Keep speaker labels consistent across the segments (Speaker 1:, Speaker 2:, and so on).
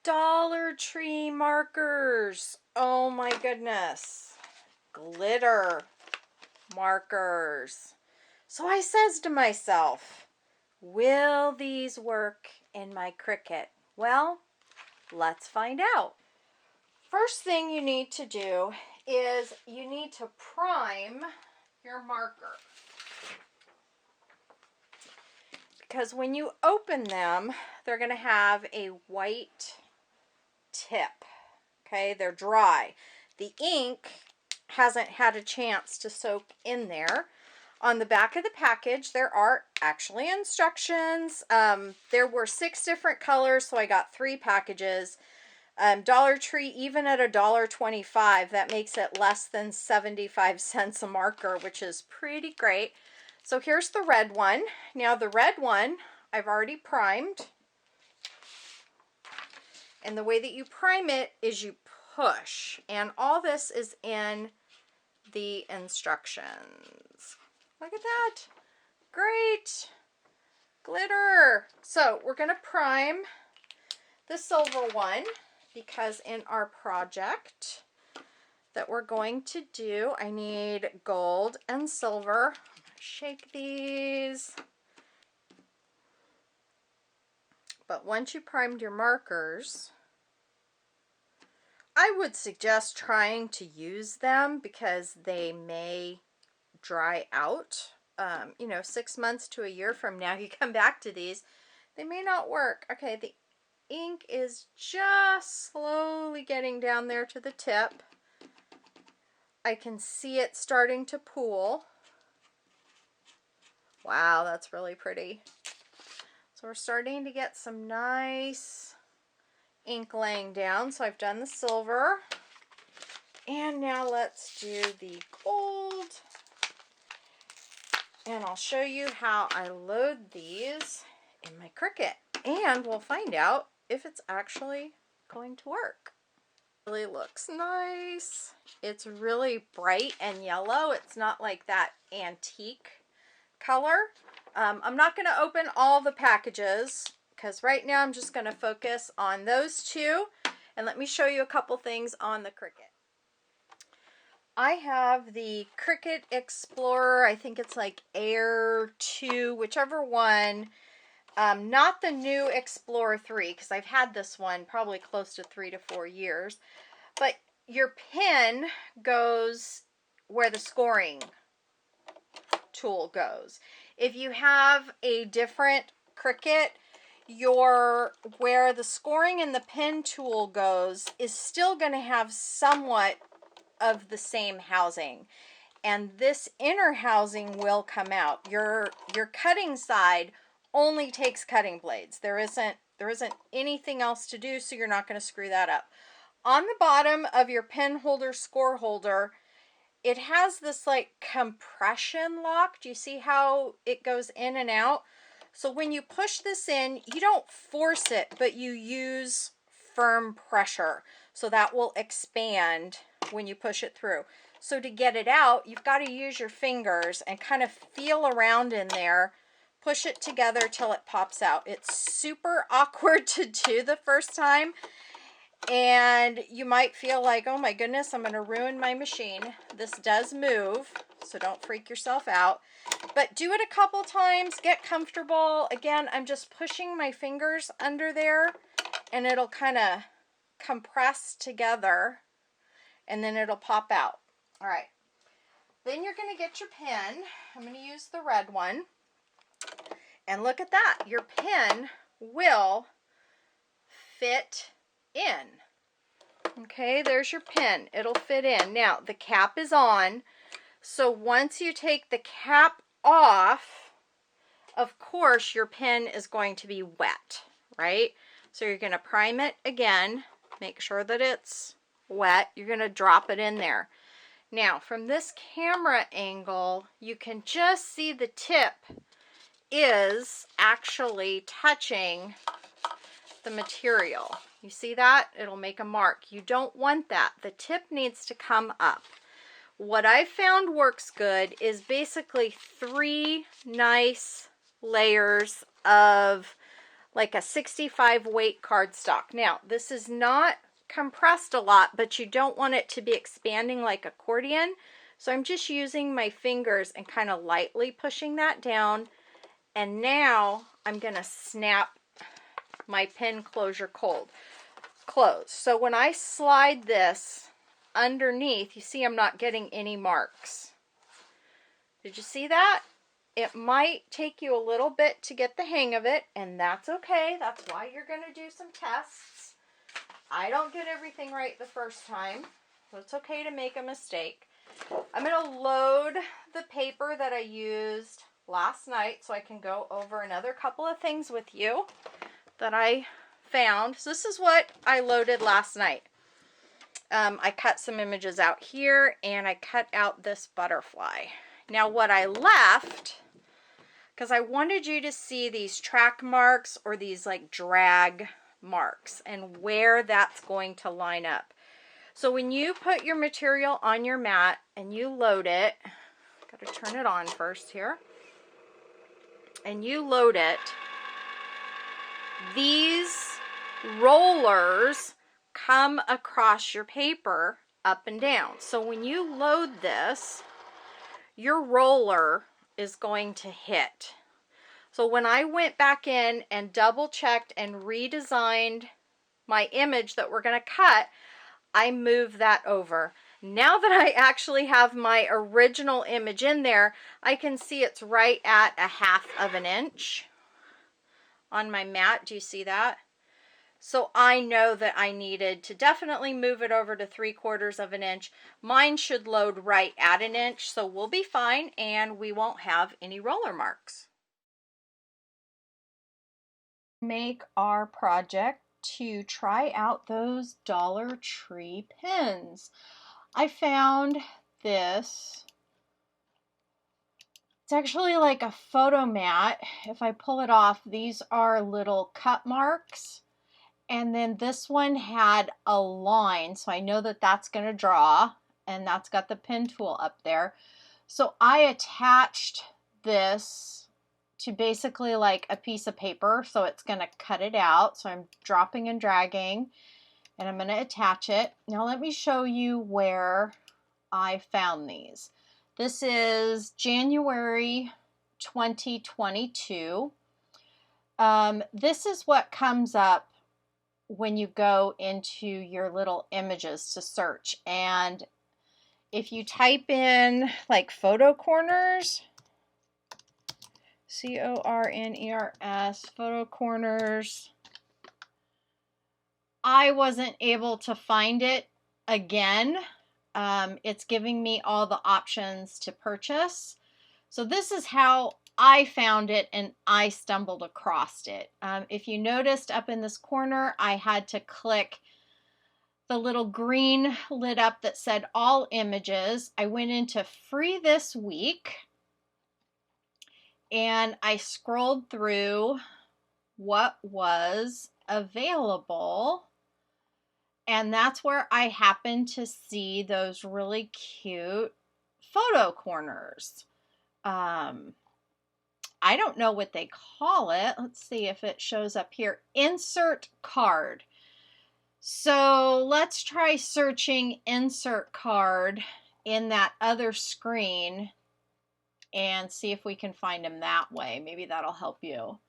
Speaker 1: Dollar Tree markers. Oh my goodness. Glitter markers. So I says to myself, will these work in my Cricut? Well, let's find out. First thing you need to do is you need to prime your marker. Because when you open them, they're going to have a white tip. Okay, they're dry. The ink hasn't had a chance to soak in there. On the back of the package, there are actually instructions. There were 6 different colors, so I got 3 packages. Dollar Tree, even at $1.25, that makes it less than 75 cents a marker, which is pretty great. So here's the red one. Now the red one, I've already primed. And the way that you prime it is you push. And all this is in the instructions. Look at that. Great. Glitter. So we're going to prime the silver one because in our project that we're going to do, I need gold and silver. I'm going to shake these. But once you primed your markers, I would suggest trying to use them because they may dry out. 6 months to a year from now, you come back to these, they may not work. Okay, the ink is just slowly getting down there to the tip. I can see it starting to pool. Wow, that's really pretty. So we're starting to get some nice ink laying down. So I've done the silver. And now let's do the gold. And I'll show you how I load these in my Cricut. And we'll find out if it's actually going to work. It really looks nice. It's really bright and yellow. It's not like that antique color. I'm not going to open all the packages because right now I'm just going to focus on those 2. And let me show you a couple things on the Cricut. I have the Cricut Explorer. I think it's like Air 2, whichever one. Not the new Explorer 3 because I've had this one probably close to 3 to 4 years. But your pen goes where the scoring tool goes. If you have a different Cricut, where the scoring and the pen tool goes is still going to have somewhat of the same housing, and this inner housing will come out. Your cutting side only takes cutting blades. There isn't anything else to do, so you're not going to screw that up. On the bottom of your pen holder, score holder, it has this like compression lock. Do you see how it goes in and out? So when you push this in, you don't force it, but you use firm pressure. So that will expand when you push it through. So to get it out, you've got to use your fingers and kind of feel around in there, push it together till it pops out. It's super awkward to do the first time. And you might feel like, oh my goodness, I'm going to ruin my machine. This does move, so don't freak yourself out. But do it a couple times, get comfortable. Again, I'm just pushing my fingers under there, and it'll kind of compress together, and then it'll pop out. All right. Then you're going to get your pen. I'm going to use the red one. And look at that. Your pen will fit in. Okay, there's your pen. It'll fit in. Now, the cap is on. So once you take the cap off, of course, your pen is going to be wet, right? So you're going to prime it again. Make sure that it's wet. You're going to drop it in there. Now, from this camera angle, you can just see the tip is actually touching the material. You see that? It'll make a mark. You don't want that. The tip needs to come up. What I found works good is basically 3 nice layers of like a 65 weight cardstock. Now, this is not compressed a lot, but you don't want it to be expanding like accordion. So I'm just using my fingers and kind of lightly pushing that down. And now I'm going to snap my pen closure closed. So when I slide this underneath, you see I'm not getting any marks. Did you see that? It might take you a little bit to get the hang of it, and that's okay. That's why you're going to do some tests. I don't get everything right the first time, so it's okay to make a mistake. I'm going to load the paper that I used last night so I can go over another couple of things with you that I found. So this is what I loaded last night. I cut some images out here, and I cut out this butterfly. Now what I left, because I wanted you to see these track marks or these like drag marks and where that's going to line up. So when you put your material on your mat and you load it, got to turn it on first here, and you load it, these rollers come across your paper up and down. So when you load this, your roller is going to hit. So when I went back in and double checked and redesigned my image that we're going to cut, I moved that over. Now that I actually have my original image in there, I can see it's right at 1/2 inch on my mat. Do you see that? So I know that I needed to definitely move it over to 3/4 inch. Mine should load right at 1 inch, so we'll be fine and we won't have any roller marks. Make our project to try out those Dollar Tree pins. I found this. It's actually like a photo mat. If I pull it off, these are little cut marks. And then this one had a line, so I know that that's going to draw, and that's got the pen tool up there. So I attached this to basically like a piece of paper, so it's going to cut it out. So I'm dropping and dragging, and I'm going to attach it. Now let me show you where I found these. This is January 2022. This is what comes up when you go into your little images to search. And if you type in like photo corners, C-O-R-N-E-R-S, photo corners, I wasn't able to find it again. It's giving me all the options to purchase. So this is how I found it, and I stumbled across it. If you noticed up in this corner, I had to click the little green lit up that said all images. I went into free this week, and I scrolled through what was available, and that's where I happened to see those really cute photo corners. I don't know what they call it. Let's see if it shows up here. Insert card. So let's try searching insert card in that other screen and see if we can find them that way. Maybe that'll help you.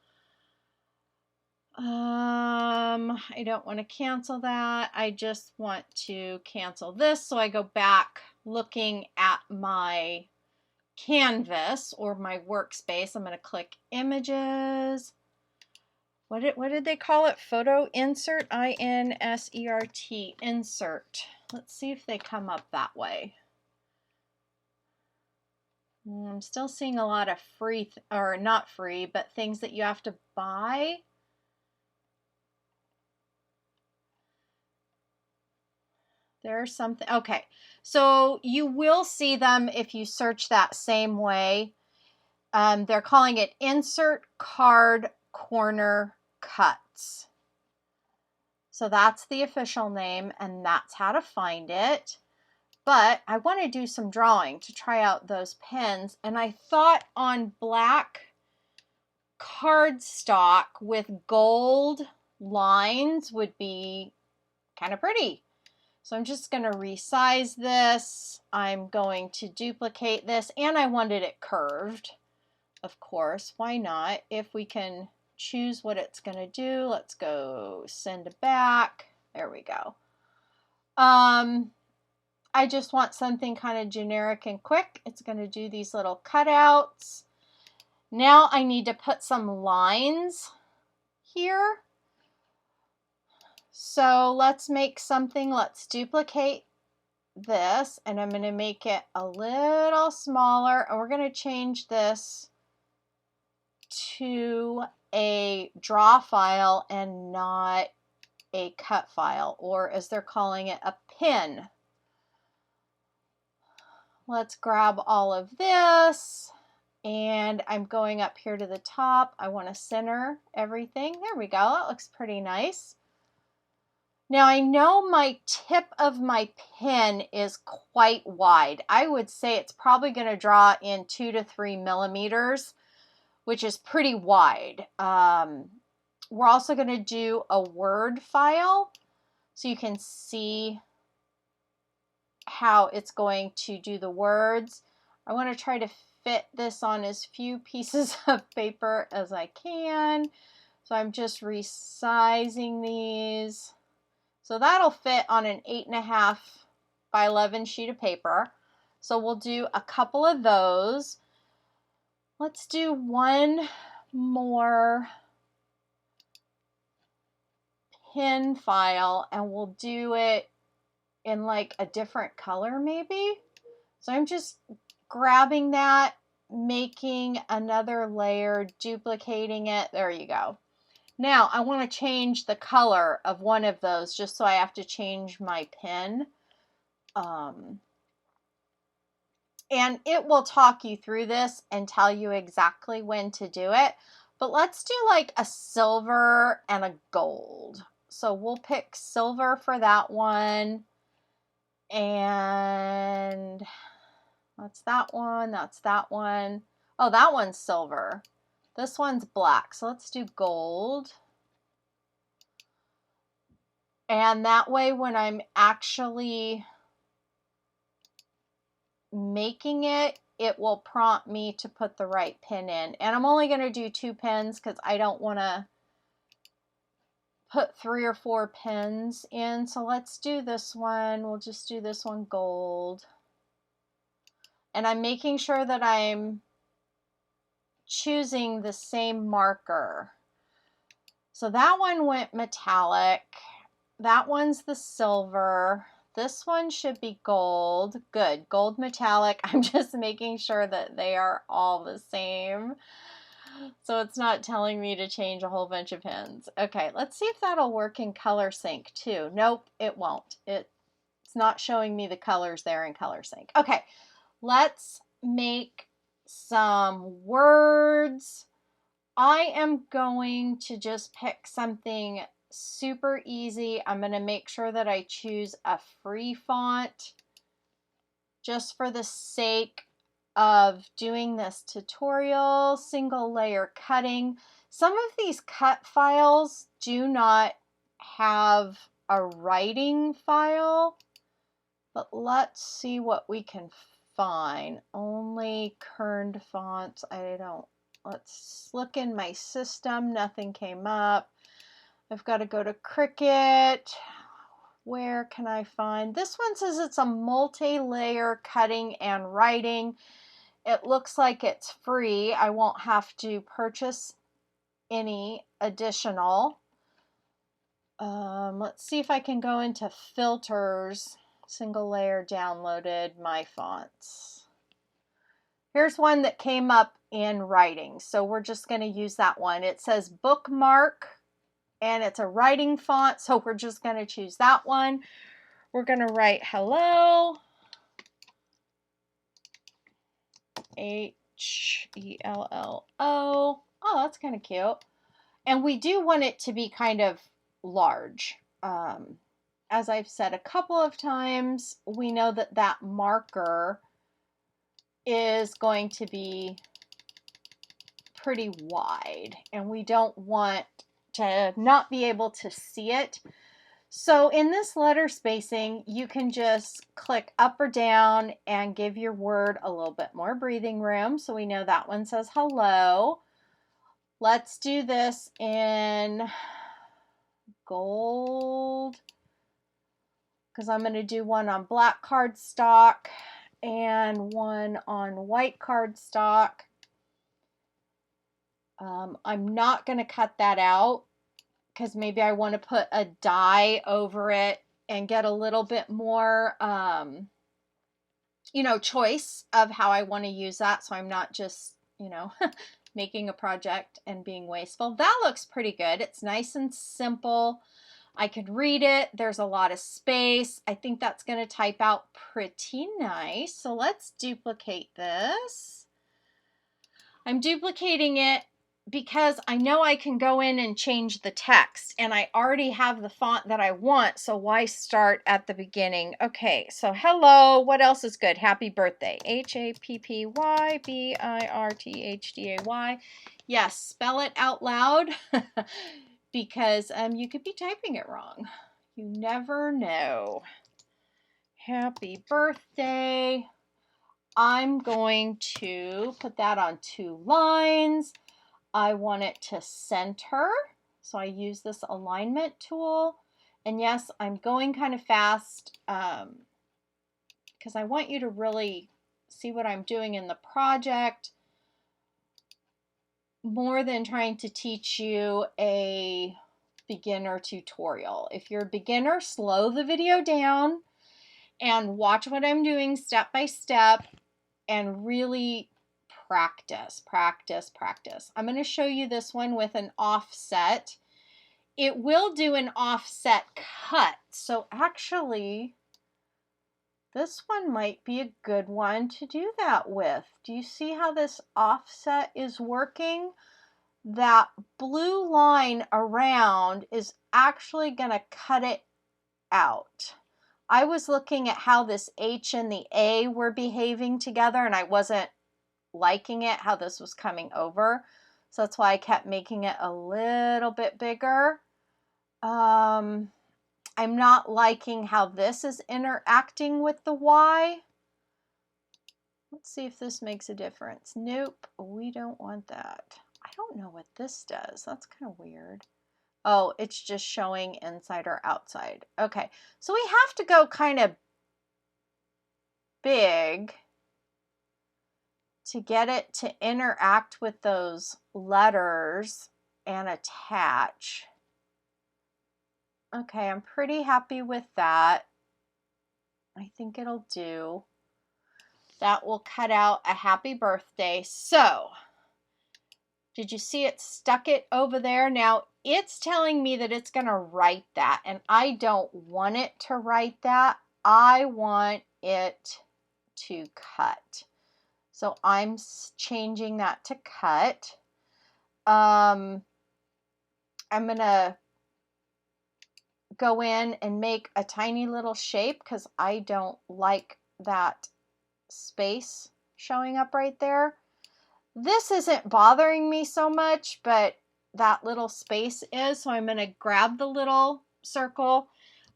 Speaker 1: I don't want to cancel that. I just want to cancel this. So I go back looking at my canvas or my workspace. I'm going to click images. What did they call it? Photo insert, I-N-S-E-R-T, insert. Let's see if they come up that way. I'm still seeing a lot of free, or not free, but things that you have to buy. There's something. Okay, so you will see them if you search that same way. They're calling it insert card corner cuts. So that's the official name, and that's how to find it. But I want to do some drawing to try out those pens, and I thought on black cardstock with gold lines would be kind of pretty. So I'm just going to resize this. I'm going to duplicate this, and I wanted it curved, of course. Why not? If we can choose what it's going to do, let's go send it back. There we go. I just want something kind of generic and quick. It's going to do these little cutouts. Now I need to put some lines here. So let's make something. Let's duplicate this, and I'm going to make it a little smaller, and we're going to change this to a draw file and not a cut file, or as they're calling it, a pin. Let's grab all of this, and I'm going up here to the top. I want to center everything. There we go. That looks pretty nice. Now I know my tip of my pen is quite wide. I would say it's probably going to draw in 2 to 3 millimeters, which is pretty wide. We're also going to do a word file so you can see how it's going to do the words. I want to try to fit this on as few pieces of paper as I can. So I'm just resizing these. So that'll fit on an 8.5 by 11 sheet of paper. So we'll do a couple of those. Let's do one more pin file, and we'll do it in like a different color maybe. So I'm just grabbing that, making another layer, duplicating it. There you go. Now I want to change the color of one of those, just so I have to change my pen. And it will talk you through this and tell you exactly when to do it. But let's do like a silver and a gold. So we'll pick silver for that one. And that's that one. That's that one. Oh, that one's silver. This one's black. So let's do gold. And that way, when I'm actually making it, it will prompt me to put the right pin in. And I'm only going to do 2 pins because I don't want to put 3 or 4 pins in. So let's do this one. We'll just do this one gold. And I'm making sure that I'm choosing the same marker. So that one went metallic. That one's the silver. This one should be gold. Good. Gold metallic. I'm just making sure that they are all the same, so it's not telling me to change a whole bunch of pins. Okay, let's see if that'll work in color sync too. Nope, it won't. It's not showing me the colors there in color sync. Okay, let's make some words. I am going to just pick something super easy. I'm going to make sure that I choose a free font just for the sake of doing this tutorial. Single layer cutting. Some of these cut files do not have a writing file, but let's see what we can find. Only kerned fonts. Let's look in my system. Nothing came up. I've got to go to Cricut. Where can I find? This one says it's a multi-layer cutting and writing. It looks like it's free. I won't have to purchase any additional. Let's see if I can go into filters. Single layer downloaded, my fonts. Here's one that came up in writing. So we're just going to use that one. It says bookmark. And it's a writing font, so we're just going to choose that one. We're going to write hello. Hello. Oh, that's kind of cute. And we do want it to be kind of large. as I've said a couple of times, we know that that marker is going to be pretty wide, and we don't want to not be able to see it. So in this letter spacing, you can just click up or down and give your word a little bit more breathing room. So we know that one says hello. Let's do this in gold, because I'm going to do one on black cardstock and one on white cardstock. I'm not going to cut that out, because maybe I want to put a die over it and get a little bit more, choice of how I want to use that. So I'm not just, making a project and being wasteful. That looks pretty good. It's nice and simple. I could read it. There's a lot of space. I think that's going to type out pretty nice. So let's duplicate this. I'm duplicating it because I know I can go in and change the text, and I already have the font that I want, so why start at the beginning? Okay, so hello, what else is good? Happy birthday. HAPPYBIRTHDAY. Yes, spell it out loud because you could be typing it wrong. You never know. Happy birthday. I'm going to put that on 2 lines. I want it to center, so I use this alignment tool. And yes, I'm going kind of fast because I want you to really see what I'm doing in the project more than trying to teach you a beginner tutorial. If you're a beginner, slow the video down and watch what I'm doing step by step and really practice. I'm going to show you this one with an offset. It will do an offset cut. So actually, this one might be a good one to do that with. Do you see how this offset is working? That blue line around is actually going to cut it out. I was looking at how this H and the A were behaving together, and I wasn't liking it, how this was coming over. So that's why I kept making it a little bit bigger. I'm not liking how this is interacting with the Y. Let's see if this makes a difference. Nope, we don't want that. I don't know what this does. That's kind of weird. Oh, it's just showing inside or outside. Okay, so we have to go kind of big to get it to interact with those letters and attach. Okay, I'm pretty happy with that. I think it'll do. That will cut out a happy birthday. So, did you see it stuck it over there? Now, it's telling me that it's going to write that, and I don't want it to write that. I want it to cut. So I'm changing that to cut. I'm going to go in and make a tiny little shape because I don't like that space showing up right there. This isn't bothering me so much, but that little space is. So I'm going to grab the little circle.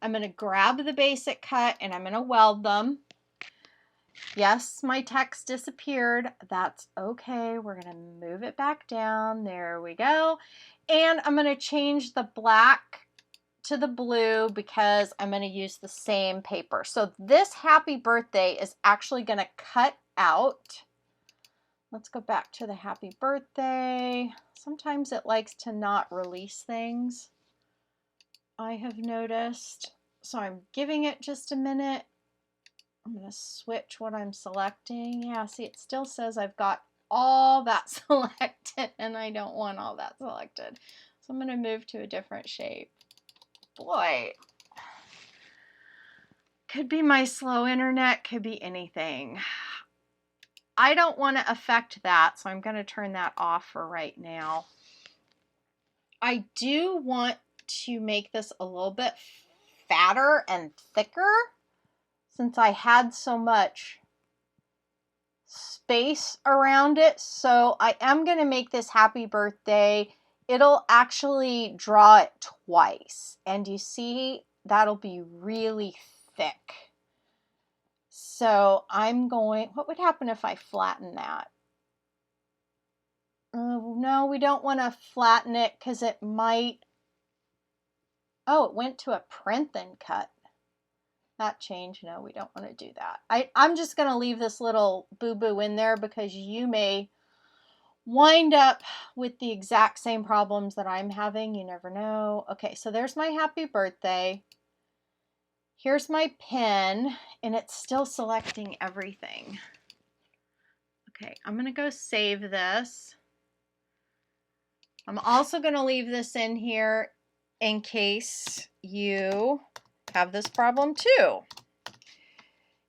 Speaker 1: I'm going to grab the basic cut and I'm going to weld them. Yes, my text disappeared. That's okay. We're going to move it back down. There we go. And I'm going to change the black to the blue because I'm going to use the same paper. So this happy birthday is actually going to cut out. Let's go back to the happy birthday. Sometimes it likes to not release things, I have noticed. So I'm giving it just a minute. I'm going to switch what I'm selecting. Yeah, see, it still says I've got all that selected and I don't want all that selected. So I'm going to move to a different shape. Boy, could be my slow internet, could be anything. I don't want to affect that, so I'm going to turn that off for right now. I do want to make this a little bit fatter and thicker since I had so much space around it. So I am going to make this happy birthday. It'll actually draw it twice. And you see, that'll be really thick. So I'm going, what would happen if I flatten that? No, we don't want to flatten it because it might, oh, it went to a print then cut. That changed. No, we don't want to do that. I'm just going to leave this little boo-boo in there because you may wind up with the exact same problems that I'm having. You never know. Okay, so there's my happy birthday. Here's my pen, and it's still selecting everything. Okay, I'm going to go save this. I'm also going to leave this in here in case you have this problem too.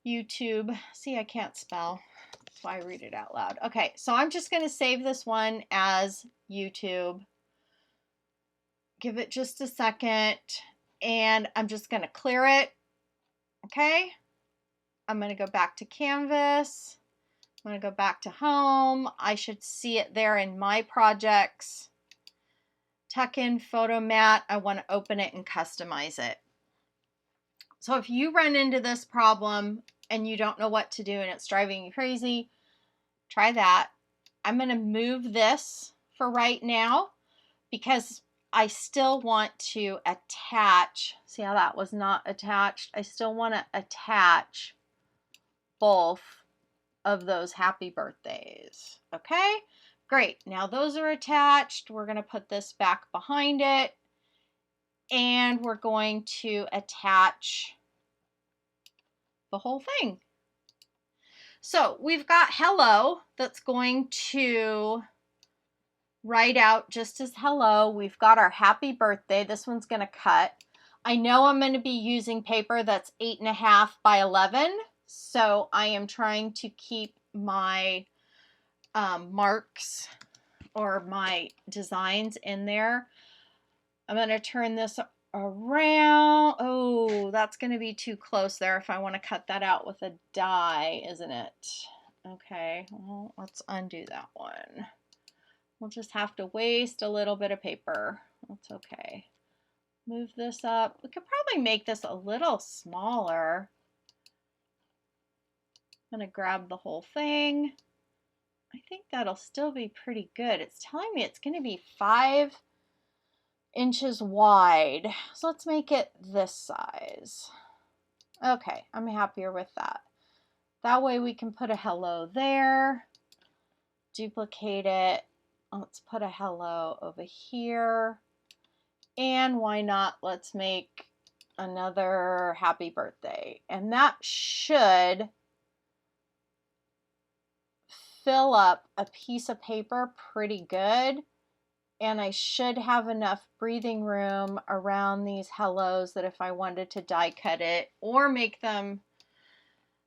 Speaker 1: YouTube. See, I can't spell. That's why I read it out loud. Okay, so I'm just going to save this one as YouTube. Give it just a second, and I'm just going to clear it. Okay, I'm going to go back to Canvas. I'm going to go back to Home. I should see it there in My Projects. Tuck in Photo Mat. I want to open it and customize it. So if you run into this problem and you don't know what to do and it's driving you crazy, try that. I'm going to move this for right now because I still want to attach. See how that was not attached? I still want to attach both of those happy birthdays. Okay, great. Now those are attached. We're going to put this back behind it. And we're going to attach the whole thing. So we've got hello that's going to write out just as hello. We've got our happy birthday. This one's going to cut. I know I'm going to be using paper that's 8.5 by 11. So I am trying to keep my marks or my designs in there. I'm going to turn this around. Oh, that's going to be too close there if I want to cut that out with a die, isn't it? Okay, well, let's undo that one. We'll just have to waste a little bit of paper. That's okay. Move this up. We could probably make this a little smaller. I'm going to grab the whole thing. I think that'll still be pretty good. It's telling me it's going to be 5 inches wide. So let's make it this size. Okay, I'm happier with that. That way we can put a hello there. Duplicate it. Let's put a hello over here. And why not? Let's make another happy birthday. And that should fill up a piece of paper pretty good. And I should have enough breathing room around these hellos that if I wanted to die cut it or make them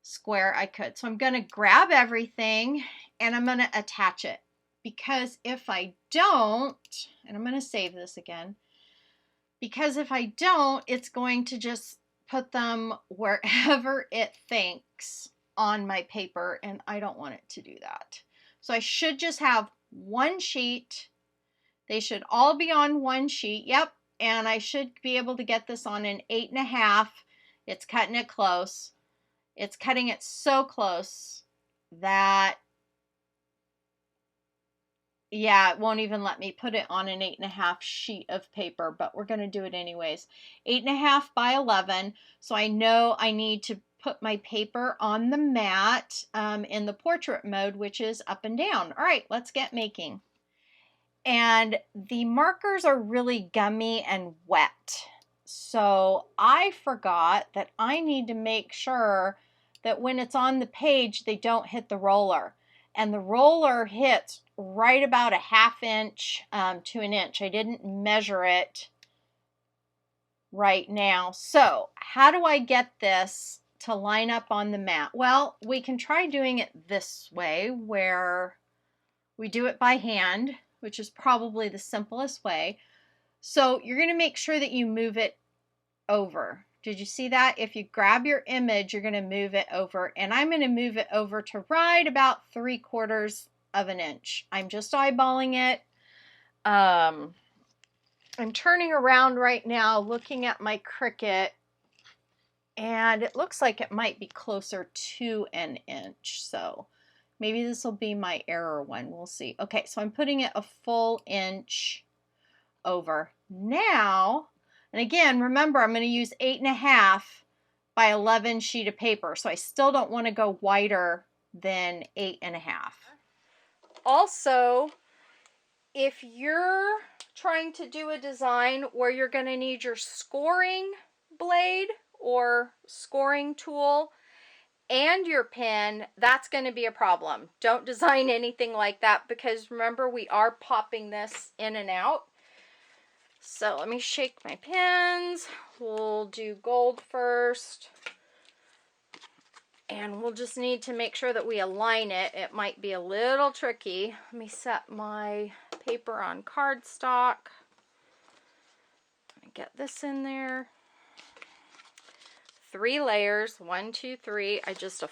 Speaker 1: square, I could. So I'm going to grab everything and I'm going to attach it. Because if I don't, and I'm going to save this again, because if I don't, it's going to just put them wherever it thinks on my paper, and I don't want it to do that. So I should just have one sheet. They should all be on one sheet. Yep. And I should be able to get this on an 8.5. It's cutting it close. It's cutting it so close that, yeah, it won't even let me put it on an 8.5 sheet of paper, but we're going to do it anyways. 8.5 by 11. So I know I need to put my paper on the mat in the portrait mode, which is up and down. All right, let's get making. And the markers are really gummy and wet. So I forgot that I need to make sure that when it's on the page, they don't hit the roller. And the roller hits right about a 1/2 inch to an inch. I didn't measure it right now. So how do I get this to line up on the mat? Well, we can try doing it this way where we do it by hand, which is probably the simplest way. So you're going to make sure that you move it over. Did you see that? If you grab your image, you're going to move it over, and I'm going to move it over to right about 3/4 of an inch. I'm just eyeballing it. I'm turning around right now looking at my Cricut, and it looks like it might be closer to an inch. So maybe this will be my error one. We'll see. Okay, so I'm putting it a full inch over. Now, and again, remember, I'm going to use 8.5 by 11 sheet of paper. So I still don't want to go wider than 8.5. Also, if you're trying to do a design where you're going to need your scoring blade or scoring tool and your pen, that's going to be a problem. Don't design anything like that, because remember, we are popping this in and out. So let me shake my pens. We'll do gold first. And we'll just need to make sure that we align it. It might be a little tricky. Let me set my paper on cardstock. Get this in there. 3 layers, 1, 2, 3. I just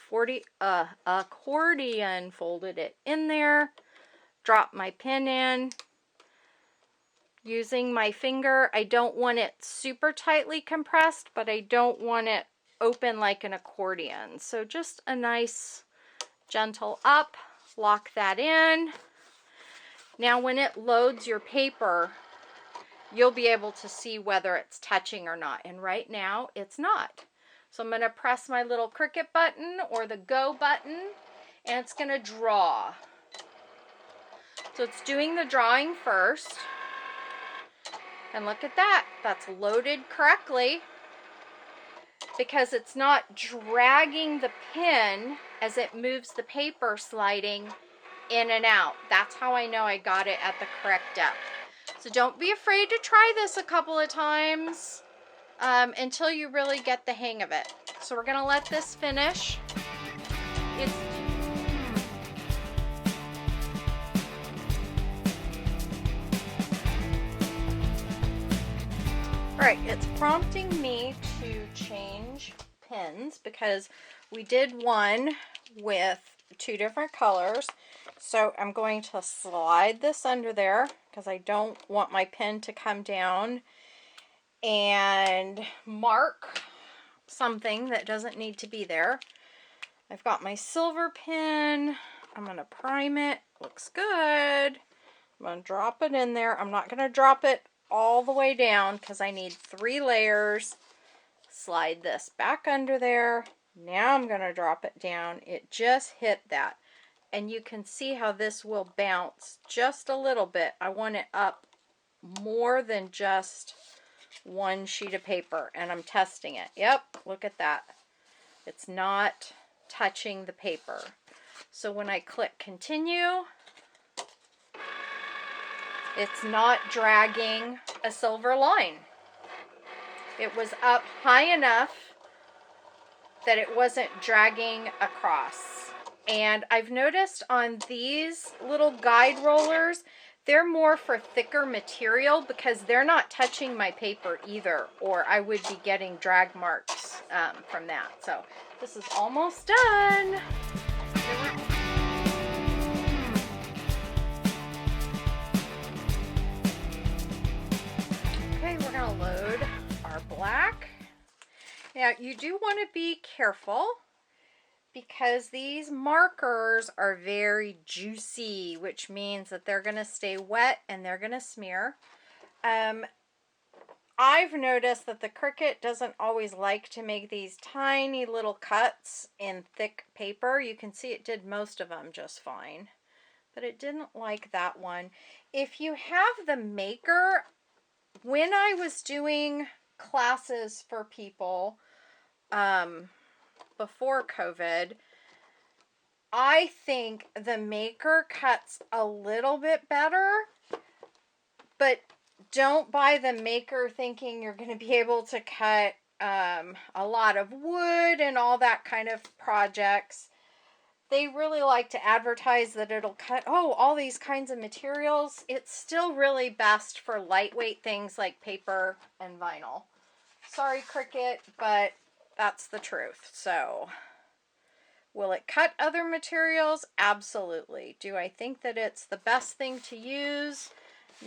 Speaker 1: accordion folded it in there. Drop my pen in. Using my finger, I don't want it super tightly compressed, but I don't want it open like an accordion. So just a nice gentle up, lock that in. Now when it loads your paper, you'll be able to see whether it's touching or not. And right now it's not. So I'm going to press my little Cricut button or the go button, and it's going to draw. So it's doing the drawing first. And look at that, that's loaded correctly, because it's not dragging the pen as it moves the paper, sliding in and out. That's how I know I got it at the correct depth. So don't be afraid to try this a couple of times until you really get the hang of it. So we're gonna let this finish. All right, it's prompting me to change pens because we did one with 2 different colors. So I'm going to slide this under there because I don't want my pen to come down and mark something that doesn't need to be there. I've got my silver pen. I'm going to prime it. Looks good. I'm going to drop it in there. I'm not going to drop it all the way down because I need 3 layers. Slide this back under there. Now I'm going to drop it down. It just hit that. And you can see how this will bounce just a little bit. I want it up more than just 1 sheet of paper, and I'm testing it. Yep, look at that. It's not touching the paper. So when I click continue, it's not dragging a silver line. It was up high enough that it wasn't dragging across. And I've noticed on these little guide rollers, they're more for thicker material because they're not touching my paper either, or I would be getting drag marks from that. So this is almost done. Okay, we're gonna load our black. Now you do want to be careful because these markers are very juicy, which means that they're going to stay wet and they're going to smear. I've noticed that the Cricut doesn't always like to make these tiny little cuts in thick paper. You can see it did most of them just fine, but it didn't like that one. If you have the maker, when I was doing classes for people before COVID, I think the maker cuts a little bit better, but don't buy the maker thinking you're going to be able to cut a lot of wood and all that kind of projects. they really like to advertise that it'll cut, oh, all these kinds of materials. It's still really best for lightweight things like paper and vinyl. Sorry, Cricut, but that's the truth. So, will it cut other materials? Absolutely. Do I think that it's the best thing to use?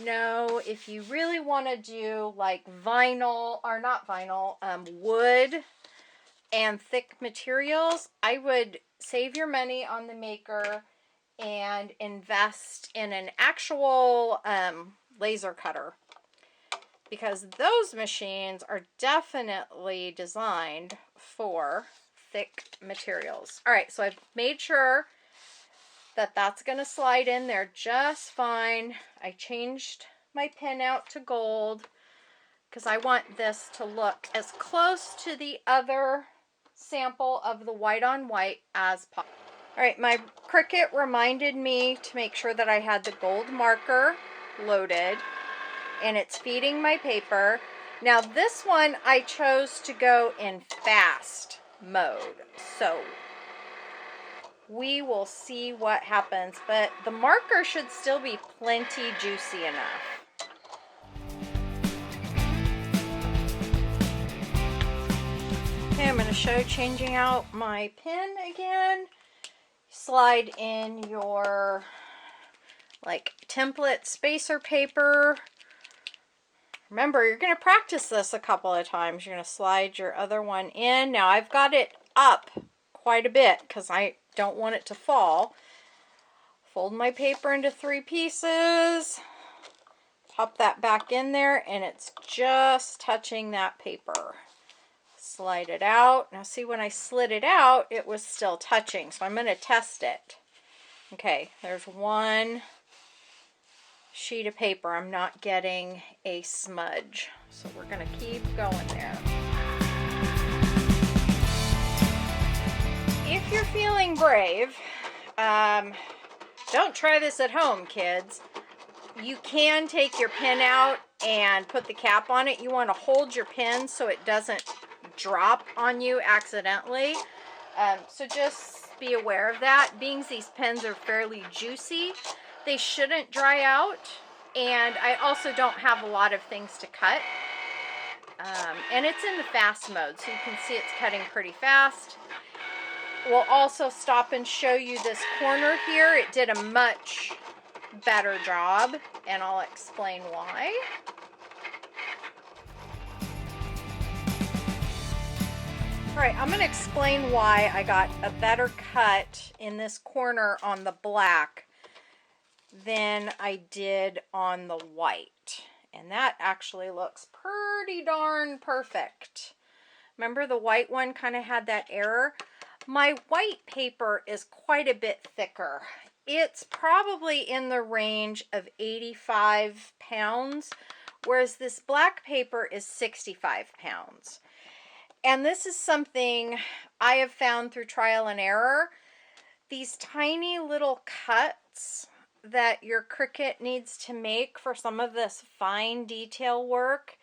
Speaker 1: No. If you really want to do like vinyl, or not vinyl, wood and thick materials, I would save your money on the maker and invest in an actual laser cutter, because those machines are definitely designed for thick materials. All right, so I've made sure that that's going to slide in there just fine. I changed my pin out to gold because I want this to look as close to the other sample of the white on white as possible. All right, my Cricut reminded me to make sure that I had the gold marker loaded, and it's feeding my paper. Now this one I chose to go in fast mode, so we will see what happens, but the marker should still be plenty juicy enough. Okay, I'm going to show changing out my pen again. Slide in your like template spacer paper. Remember, you're going to practice this a couple of times. You're going to slide your other one in. Now I've got it up quite a bit because I don't want it to fall. Fold my paper into 3 pieces. Pop that back in there, and it's just touching that paper. Slide it out. Now see, when I slid it out, it was still touching, so I'm going to test it. Okay, there's one sheet of paper. I'm not getting a smudge, so we're going to keep going there. If you're feeling brave, don't try this at home, kids. You can take your pen out and put the cap on it. You want to hold your pen so it doesn't drop on you accidentally. So just be aware of that. Being these pens are fairly juicy, they shouldn't dry out. And I also don't have a lot of things to cut. And it's in the fast mode, so you can see it's cutting pretty fast. We'll also stop and show you this corner here. It did a much better job, and I'll explain why. All right, I'm going to explain why I got a better cut in this corner on the black than I did on the white. And that actually looks pretty darn perfect. Remember the white one kind of had that error? My white paper is quite a bit thicker. It's probably in the range of 85 pounds, whereas this black paper is 65 pounds. And this is something I have found through trial and error. These tiny little cuts that your Cricut needs to make for some of this fine detail work,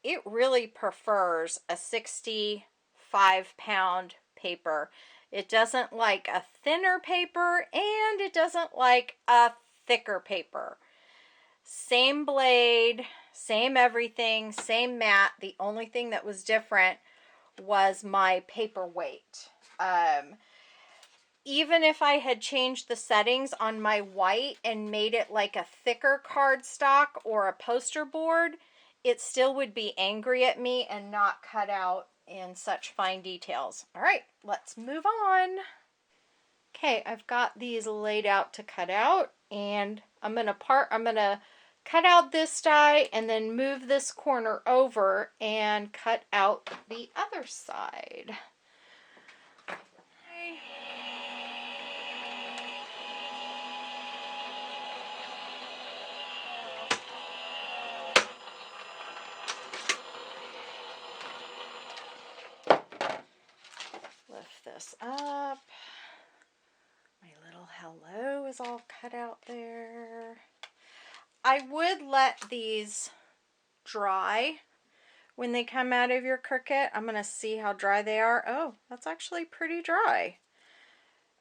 Speaker 1: it really prefers a 65-pound paper. It doesn't like a thinner paper, and it doesn't like a thicker paper. Same blade, same everything, same mat. The only thing that was different was my paper weight. Even if I had changed the settings on my white and made it like a thicker cardstock or a poster board, it still would be angry at me and not cut out in such fine details. All right, let's move on. Okay, I've got these laid out to cut out, and I'm gonna cut out this die and then move this corner over and cut out the other side. Okay. Lift this up. My little hello is all cut out there. I would let these dry when they come out of your Cricut. I'm going to see how dry they are. Oh, that's actually pretty dry.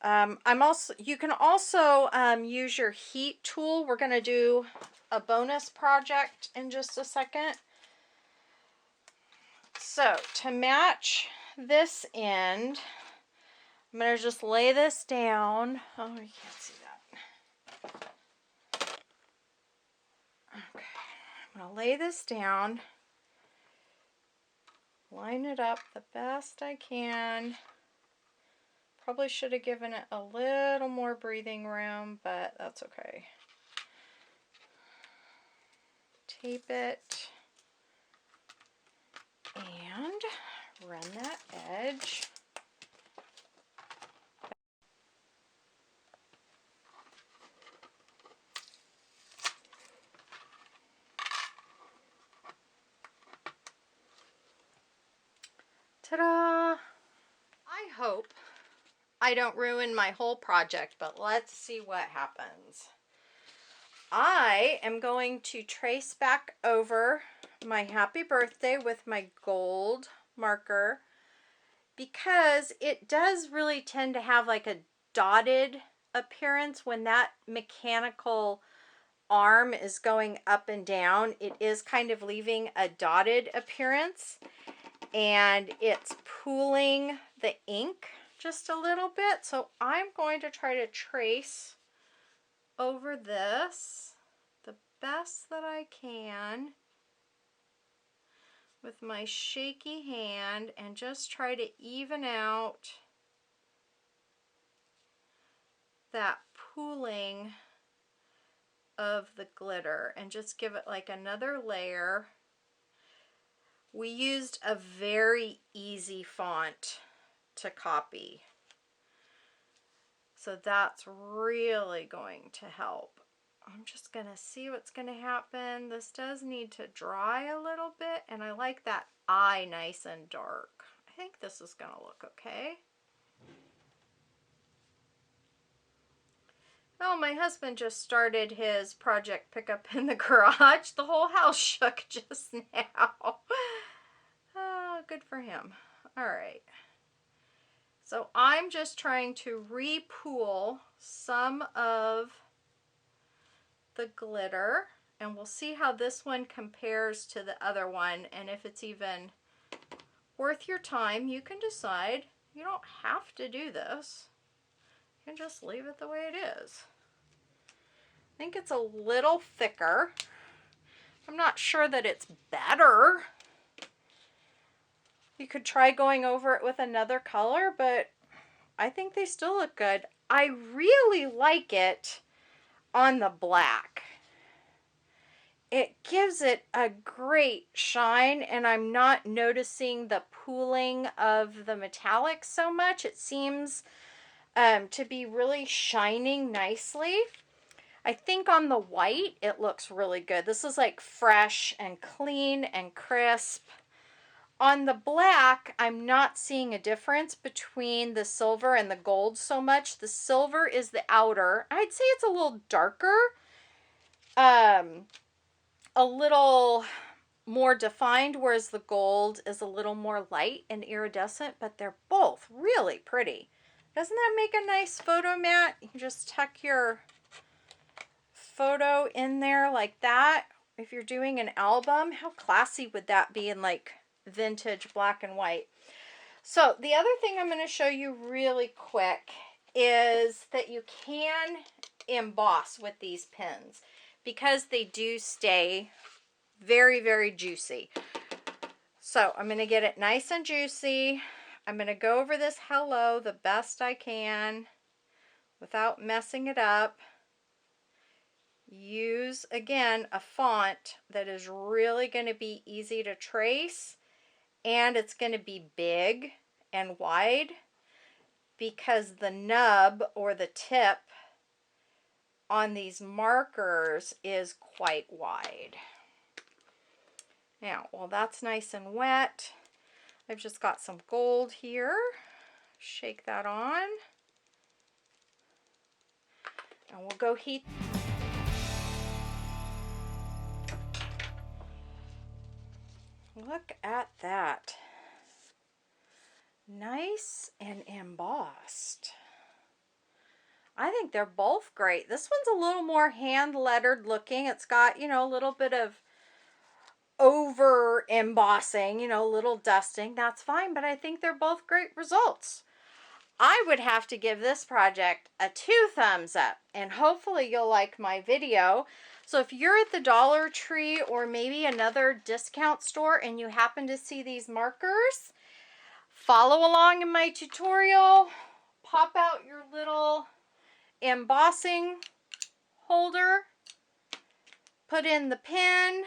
Speaker 1: You can also use your heat tool. We're going to do a bonus project in just a second. So to match this end, I'm going to just lay this down. Oh, you can't see that. Okay, I'm going to lay this down, line it up the best I can. Probably should have given it a little more breathing room, but that's okay. Tape it and run that edge. Ta-da! I hope I don't ruin my whole project, but let's see what happens. I am going to trace back over my happy birthday with my gold marker because it does really tend to have like a dotted appearance when that mechanical arm is going up and down. It is kind of leaving a dotted appearance, and it's pooling the ink just a little bit. So I'm going to try to trace over this the best that I can with my shaky hand and just try to even out that pooling of the glitter and just give it like another layer. We used a very easy font to copy, so that's really going to help. I'm just going to see what's going to happen. This does need to dry a little bit, and I like that eye nice and dark. I think this is going to look okay. Oh, my husband just started his project pickup in the garage. The whole house shook just now. Oh, good for him. All right. So I'm just trying to repool some of the glitter, and we'll see how this one compares to the other one, and if it's even worth your time. You can decide. You don't have to do this. You can just leave it the way it is. I think it's a little thicker. I'm not sure that it's better. You could try going over it with another color, but I think they still look good. I really like it on the black. It gives it a great shine, and I'm not noticing the pooling of the metallics so much. It seems to be really shining nicely. I think on the white it looks really good. This is like fresh and clean and crisp. On the black, I'm not seeing a difference between the silver and the gold so much. The silver is the outer. I'd say it's a little darker, a little more defined, whereas the gold is a little more light and iridescent, but they're both really pretty. Doesn't that make a nice photo mat? You can just tuck your photo in there like that. If you're doing an album, how classy would that be in like vintage black and white? So the other thing I'm going to show you really quick is that you can emboss with these pins because they do stay very, very juicy. So I'm going to get it nice and juicy. I'm going to go over this hello the best I can without messing it up. Use, again, a font that is really going to be easy to trace, and it's going to be big and wide because the nub or the tip on these markers is quite wide. Now, while that's nice and wet, I've just got some gold here. Shake that on. And we'll go heat. Look at that. Nice and embossed. I think they're both great. This one's a little more hand lettered looking. It's got, you know, a little bit of over embossing, you know, a little dusting. That's fine, but I think they're both great results. I would have to give this project a 2 thumbs up, and hopefully you'll like my video. So if you're at the Dollar Tree or maybe another discount store and you happen to see these markers, follow along in my tutorial, pop out your little embossing holder, put in the pen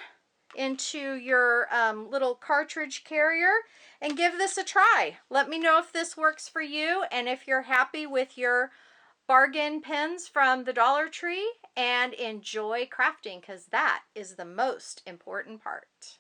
Speaker 1: into your little cartridge carrier, and give this a try. Let me know if this works for you and if you're happy with your bargain pens from the Dollar Tree, and enjoy crafting, because that is the most important part.